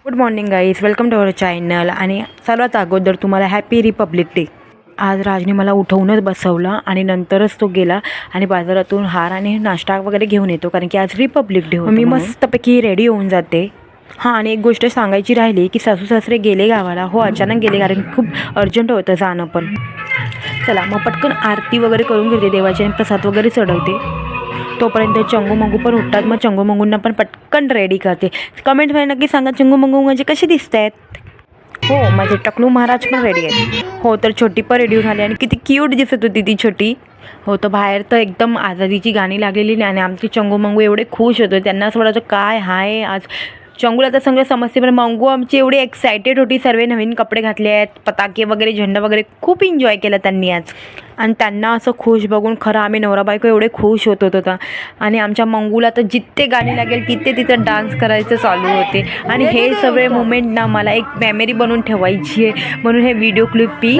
Good morning guys, welcome to our channel. आणि सर्वात अगोदर तुम्हाला हॅपी रिपब्लिक डे. आज राजने मला उठवूनच बसवलं आणि नंतरच तो गेला आणि बाजारातून हार आणि नाश्ता वगैरे घेऊन येतो, कारण की आज रिपब्लिक डे. मी मस्तपैकी रेडी होऊन जाते. हां, आणि एक गोष्ट सांगायची राहिली की सासू सासरे गेले गावाला. हो, अचानक गेले, कारण खूप अर्जंट होतं जाणं. पण चला मग पटकन आरती वगैरे करून घेते देवाची आणि प्रसाद वगैरे चढवते. तोपर्यंत चंगू मंगू पण उठतात. मग चंगू मंगूंना पण पटकन रेडी करते. कमेंटमध्ये नक्की सांगा चंगू मंगू म्हणजे कसे दिसत आहेत. हो, माझे टकलू महाराज पण रेडी आहेत. हो, तर छोटी पण रेडी होऊन आली आणि किती क्यूट दिसत होती ती छोटी. हो, तर बाहेर तर एकदम आझादीची गाणी लागलेली नाही आणि आमचे चंगू मंगू एवढे खुश होते. त्यांना असं वाटायचं काय हाय आज. चंगूला तर सगळं समजते, पण मंगू आमची एवढी एक्सायटेड होती. सर्व नवीन कपडे घातले आहेत, पताके वगैरे, झेंडा वगैरे खूप एन्जॉय केला त्यांनी आज. आणि त्यांना असं खुश बघून खरं आम्ही नवरा बायको एवढे खुश होत होता. आणि आमच्या मंगूला तर जिथे गाणी लागेल तिथे तिथं डान्स करायचं चालू होते. आणि हे सगळे मुमेंट ना मला एक मेमरी बनवून ठेवायची आहे, म्हणून हे व्हिडिओ क्लिप मी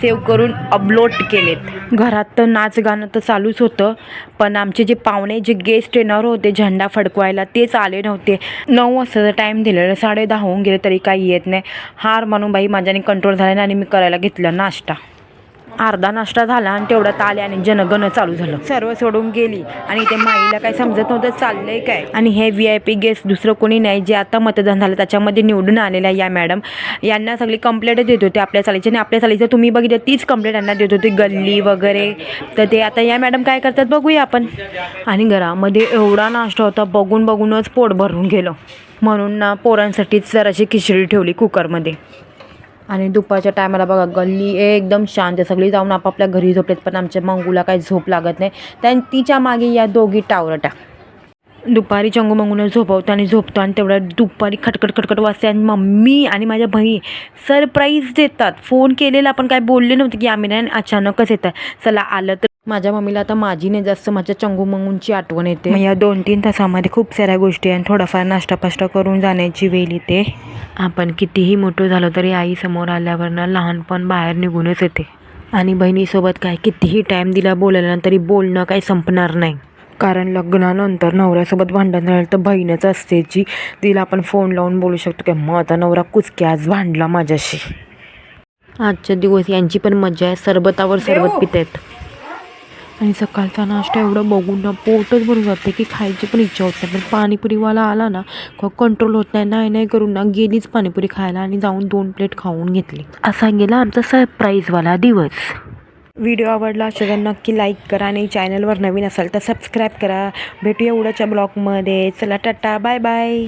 सेव्ह करून अपलोड केलेत. घरात तर नाच गाणं तर चालूच होतं, पण आमचे जे पाहुणे, जे गेस्ट येणार होते झेंडा फडकवायला, तेच आले नव्हते. 9 वाजता टाईम दिलेला, 10:30 होऊन गेले तरी काही येत नाही. हार म्हणून बाई माझ्याने कंट्रोल झाला नाही आणि मी करायला घेतलं नाश्ता. अर्धा नाश्ता झाला आणि तेवढ्यात आले आणि जनगण चालू झालं. सर्व सोडून गेली आणि ते माईला काय समजत नव्हतं चाललंय काय. आणि हे VIP गेस्ट दुसरं कोणी नाही, जे आता मतदान झालं त्याच्यामध्ये निवडून आलेल्या या मॅडम. यांना सगळी कंप्लेंट देत होते आपल्या चालीची, आणि आपल्या चालीचं तुम्ही बघितलं तीच कंप्लेंट यांना देत होती, गल्ली वगैरे. तर ते आता या मॅडम काय करतात बघूया आपण. आणि घरामध्ये एवढा नाश्ता होता, बघूनच पोट भरून गेलं. म्हणून ना पोरांसाठीच जराशी खिचडी ठेवली कुकरमध्ये. आणि दुपारच्या टायमाला बघा गल्ली एकदम शांत, सगळी जाऊन आपापल्या घरी झोपलेत. पण आमच्या मंगूला काही झोप लागत नाही. तिच्या मागे या दोघी टावरटा. दुपारी चंगू मंगूला झोपवतो आणि झोपतो, आणि तेवढ्या दुपारी खटखट वाजते आणि मम्मी आणि माझ्या बहिणी सरप्राईज देतात. फोन केलेला पण काय बोलले नव्हते की आम्ही नाही, अचानकच येतात. चला आलं तर. माझ्या मम्मीला आता माझी नाही जास्त, माझ्या चंगू मंगूंची आठवण येते. मग या 2-3 तासामध्ये खूप साऱ्या गोष्टी आणि थोडाफार नाश्ता करून जाण्याची वेळ येते. आपण कितीही मोठं झालं तरी आई समोर आल्यावर ना लहानपण बाहेर निघूनच येते. आणि बहिणीसोबत काय कितीही टाईम दिला बोलायला तरी बोलणं काही संपणार नाही. कारण लग्नानंतर नवऱ्यासोबत भांडण झालं तर बहीणच असते जी तिला आपण फोन लावून बोलू शकतो की मग आता नवरा कुचक्या आज भांडला माझ्याशी. आजच्या दिवस यांची पण मजा आहे, सरबतावर सरबत पितायत. आणि सकाळचा नाश्ता एवढं बघून ना पोटच भरून जाते की खायची पण इच्छा होत नाही. पण पाणीपुरीवाला आला ना कंट्रोल होत नाही करून ना गेलीच पाणीपुरी खायला आणि जाऊन 2 प्लेट खाऊन घेतली. असा गेला आमचा सरप्राईजवाला दिवस. व्हिडिओ आवडला असेल तर नक्की लाईक करा आणि चॅनलवर नवीन असाल तर सबस्क्राईब करा. भेटूया उद्याच्या ब्लॉगमध्ये. चला टाटा, बाय बाय.